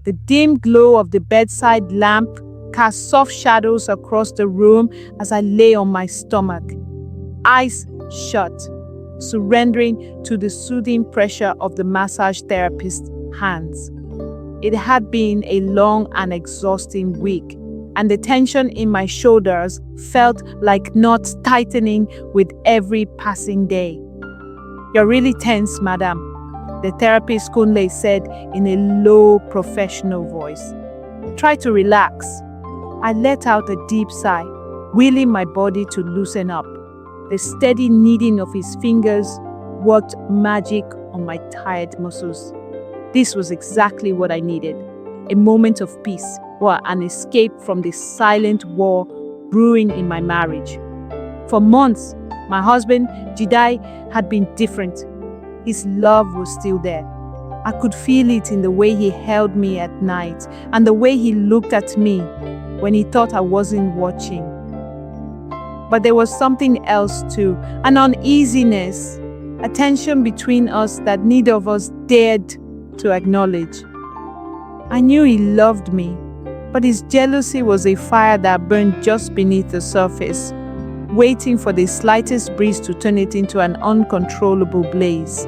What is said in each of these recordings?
The dim glow of the bedside lamp cast soft shadows across the room as I lay on my stomach, eyes shut, surrendering to the soothing pressure of the massage therapist's hands. It had been a long and exhausting week, and the tension in my shoulders felt like knots tightening with every passing day. "You're really tense, madam," the therapist Kunle said in a low, professional voice. "Try to relax." I let out a deep sigh, willing my body to loosen up. The steady kneading of his fingers worked magic on my tired muscles. This was exactly what I needed, a moment of peace or an escape from the silent war brewing in my marriage. For months, my husband, Jide, had been different. His love was still there. I could feel it in the way he held me at night and the way he looked at me when he thought I wasn't watching. But there was something else too, an uneasiness, a tension between us that neither of us dared to acknowledge. I knew he loved me, but his jealousy was a fire that burned just beneath the surface, waiting for the slightest breeze to turn it into an uncontrollable blaze.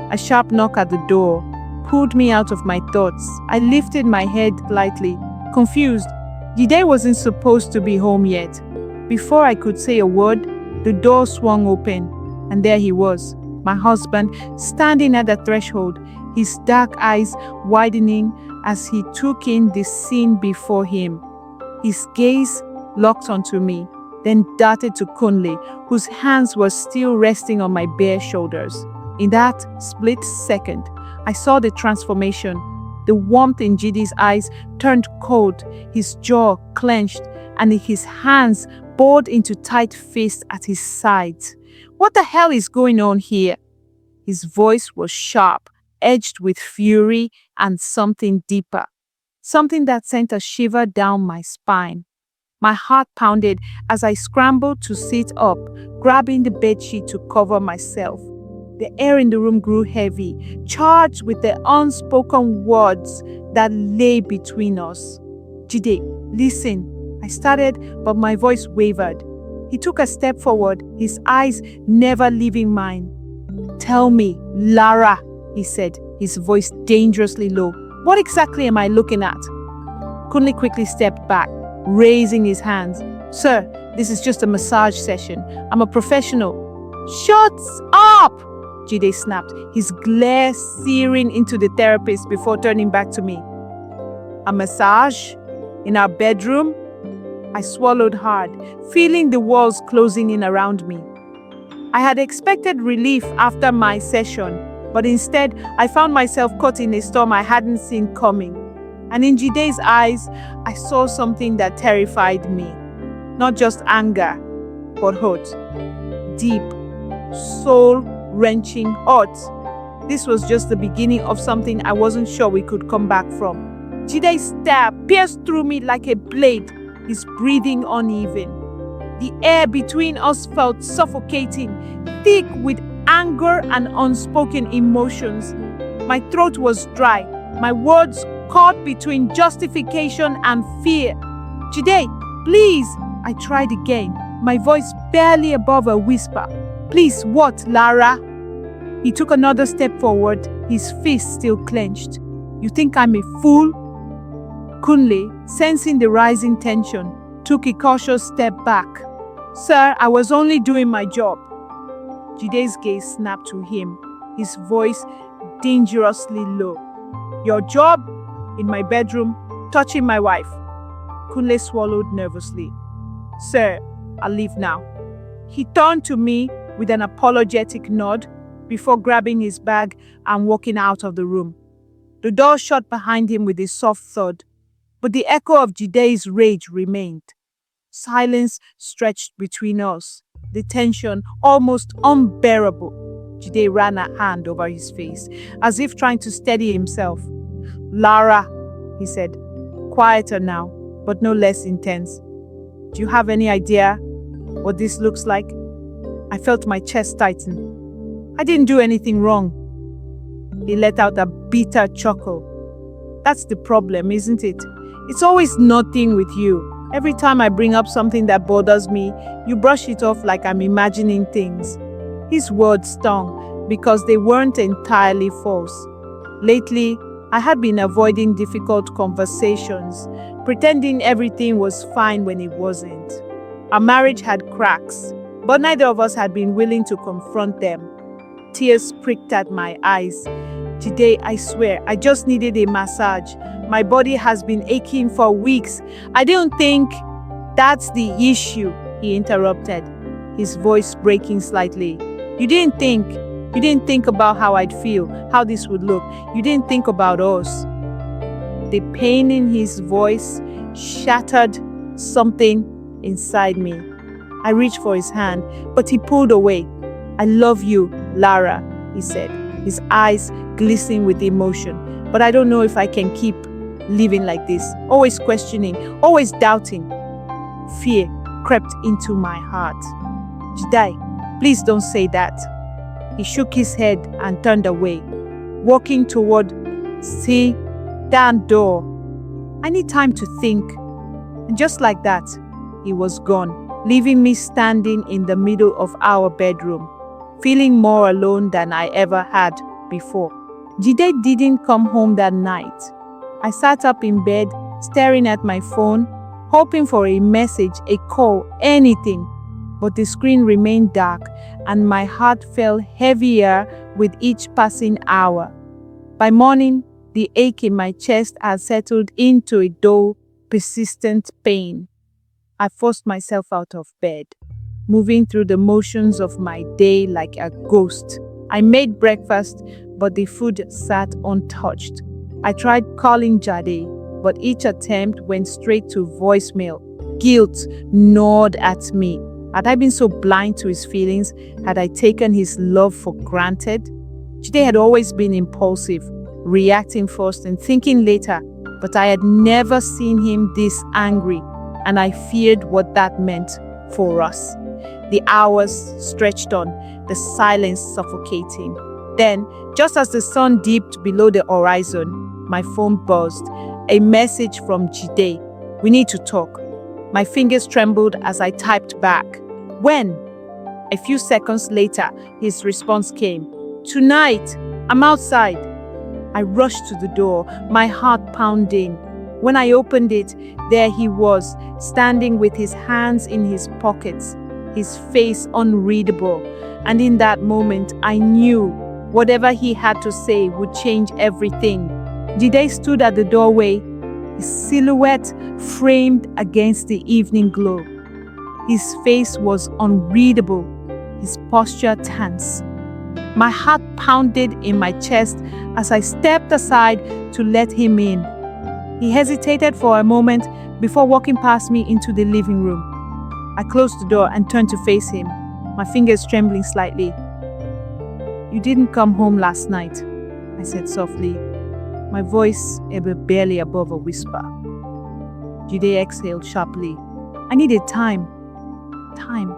A sharp knock at the door pulled me out of my thoughts. I lifted my head lightly, confused. Jide wasn't supposed to be home yet. Before I could say a word, the door swung open, and there he was, my husband, standing at the threshold, his dark eyes widening as he took in the scene before him. His gaze locked onto me, then darted to Kunle, whose hands were still resting on my bare shoulders. In that split second, I saw the transformation. The warmth in Jide's eyes turned cold, his jaw clenched, and his hands bored into tight fists at his sides. "What the hell is going on here?" His voice was sharp, edged with fury and something deeper, something that sent a shiver down my spine. My heart pounded as I scrambled to sit up, grabbing the bedsheet to cover myself. The air in the room grew heavy, charged with the unspoken words that lay between us. "Jide, listen," I started, but my voice wavered. He took a step forward, his eyes never leaving mine. "Tell me, Lara," he said, his voice dangerously low. "What exactly am I looking at?" Kunle quickly stepped back, raising his hands. "Sir, this is just a massage session. I'm a professional." "Shut up!" Jide snapped, his glare searing into the therapist before turning back to me. "A massage? In our bedroom?" I swallowed hard, feeling the walls closing in around me. I had expected relief after my session, but instead I found myself caught in a storm I hadn't seen coming. And in Jide's eyes, I saw something that terrified me. Not just anger, but hurt. Deep, soul-wrenching hurt. This was just the beginning of something I wasn't sure we could come back from. Jide's stare pierced through me like a blade, his breathing uneven. The air between us felt suffocating, thick with anger and unspoken emotions. My throat was dry, my words caught between justification and fear. "Jide, please," I tried again, my voice barely above a whisper. "Please what, Lara?" He took another step forward, his fist still clenched. "You think I'm a fool?" Kunle, sensing the rising tension, took a cautious step back. "Sir, I was only doing my job." Jide's gaze snapped to him, his voice dangerously low. "Your job? In my bedroom, touching my wife." Kunle swallowed nervously. "Sir, I'll leave now." He turned to me with an apologetic nod before grabbing his bag and walking out of the room. The door shut behind him with a soft thud, but the echo of Jide's rage remained. Silence stretched between us, the tension almost unbearable. Jide ran a hand over his face, as if trying to steady himself. "Lara," he said, quieter now, but no less intense. "Do you have any idea what this looks like?" I felt my chest tighten. "I didn't do anything wrong." He let out a bitter chuckle. That's the problem, isn't it? It's always nothing with you. Every time I bring up something that bothers me, you brush it off like I'm imagining things. His words stung because they weren't entirely false. Lately, I had been avoiding difficult conversations, pretending everything was fine when it wasn't. Our marriage had cracks, but neither of us had been willing to confront them. Tears pricked at my eyes. Today, I swear, I just needed a massage. My body has been aching for weeks. I don't think that's the issue, he interrupted, his voice breaking slightly. You didn't think about how I'd feel, how this would look. You didn't think about us. The pain in his voice shattered something inside me. I reached for his hand, but he pulled away. I love you, Lara, he said, his eyes glistening with emotion. But I don't know if I can keep living like this, always questioning, always doubting. Fear crept into my heart. Jide, please don't say that. He shook his head and turned away, walking toward that door. I need time to think. And just like that, he was gone, leaving me standing in the middle of our bedroom, feeling more alone than I ever had before. Jide didn't come home that night. I sat up in bed, staring at my phone, hoping for a message, a call, anything. But the screen remained dark, and my heart felt heavier with each passing hour. By morning, the ache in my chest had settled into a dull, persistent pain. I forced myself out of bed, moving through the motions of my day like a ghost. I made breakfast, but the food sat untouched. I tried calling Jide, but each attempt went straight to voicemail. Guilt gnawed at me. Had I been so blind to his feelings? Had I taken his love for granted? Jide had always been impulsive, reacting first and thinking later, but I had never seen him this angry, and I feared what that meant for us. The hours stretched on, the silence suffocating. Then, just as the sun dipped below the horizon, my phone buzzed. A message from Jide. We need to talk. My fingers trembled as I typed back. When? A few seconds later, his response came. Tonight, I'm outside. I rushed to the door, my heart pounding. When I opened it, there he was, standing with his hands in his pockets, his face unreadable. And in that moment, I knew whatever he had to say would change everything. Jide stood at the doorway, his silhouette framed against the evening glow. His face was unreadable, his posture tense. My heart pounded in my chest as I stepped aside to let him in. He hesitated for a moment before walking past me into the living room. I closed the door and turned to face him, my fingers trembling slightly. You didn't come home last night, I said softly, my voice barely above a whisper. Jide exhaled sharply. I needed time. Time.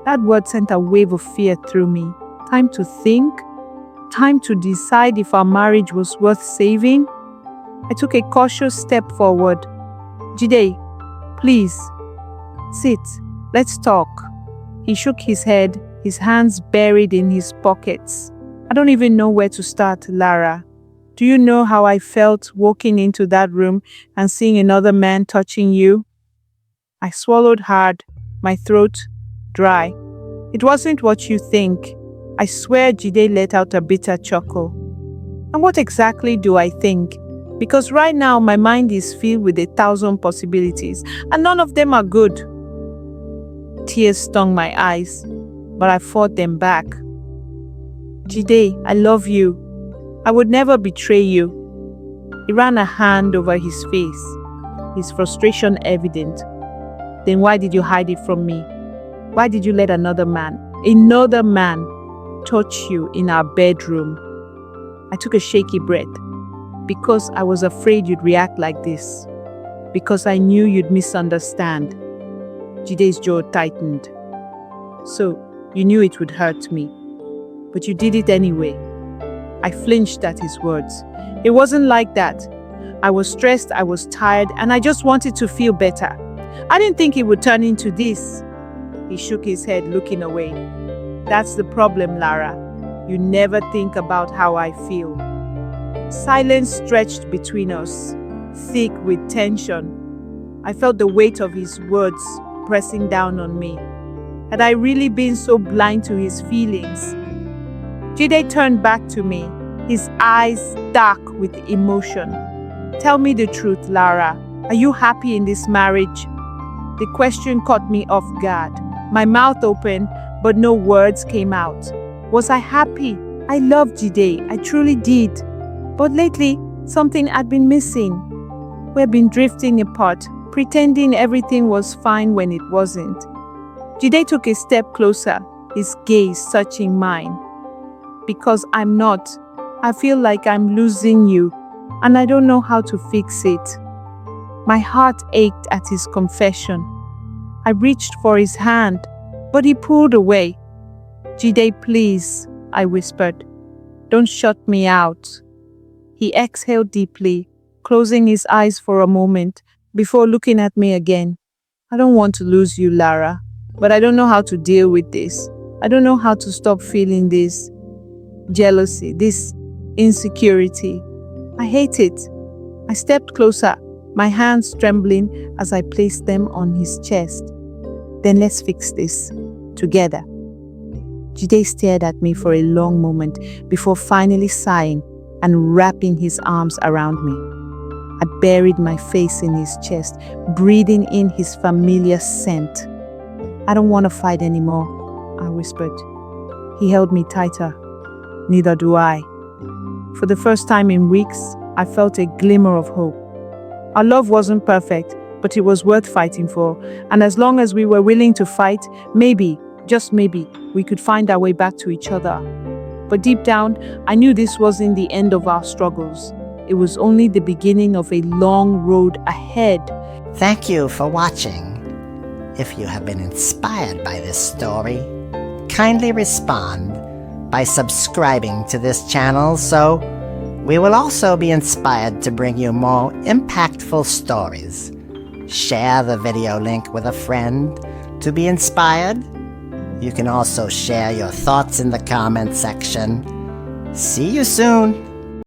That word sent a wave of fear through me. Time to think. Time to decide if our marriage was worth saving. I took a cautious step forward. Jide, please, sit. Let's talk. He shook his head, his hands buried in his pockets. I don't even know where to start, Lara. Do you know how I felt walking into that room and seeing another man touching you? I swallowed hard, my throat dry. It wasn't what you think. I swear Jide let out a bitter chuckle. And what exactly do I think? Because right now my mind is filled with 1,000 possibilities, and none of them are good. Tears stung my eyes, but I fought them back. Jide, I love you. I would never betray you. He ran a hand over his face, his frustration evident. Then why did you hide it from me? Why did you let another man, touch you in our bedroom? I took a shaky breath. Because I was afraid you'd react like this. Because I knew you'd misunderstand. Jide's jaw tightened. So, you knew it would hurt me. But you did it anyway. I flinched at his words. It wasn't like that. I was stressed, I was tired, and I just wanted to feel better. I didn't think it would turn into this. He shook his head, looking away. That's the problem, Lara. You never think about how I feel. Silence stretched between us, thick with tension. I felt the weight of his words pressing down on me. Had I really been so blind to his feelings? Jide turned back to me, his eyes dark with emotion. Tell me the truth, Lara. Are you happy in this marriage? The question caught me off guard. My mouth opened, but no words came out. Was I happy? I loved Jide. I truly did. But lately, something had been missing. We've been drifting apart, pretending everything was fine when it wasn't. Jide took a step closer, his gaze searching mine. Because I'm not. I feel like I'm losing you, and I don't know how to fix it. My heart ached at his confession. I reached for his hand, but he pulled away. Jide, please, I whispered. Don't shut me out. He exhaled deeply, closing his eyes for a moment before looking at me again. I don't want to lose you, Lara, but I don't know how to deal with this. I don't know how to stop feeling this jealousy, this insecurity. I hate it. I stepped closer, my hands trembling as I placed them on his chest. Then let's fix this together. Jide stared at me for a long moment before finally sighing and wrapping his arms around me. I buried my face in his chest, breathing in his familiar scent. I don't want to fight anymore, I whispered. He held me tighter. Neither do I. For the first time in weeks, I felt a glimmer of hope. Our love wasn't perfect, but it was worth fighting for. And as long as we were willing to fight, maybe, just maybe, we could find our way back to each other. But deep down, I knew this wasn't the end of our struggles. It was only the beginning of a long road ahead. Thank you for watching. If you have been inspired by this story, kindly respond by subscribing to this channel so we will also be inspired to bring you more impactful stories. Share the video link with a friend to be inspired. You can also share your thoughts in the comment section. See you soon!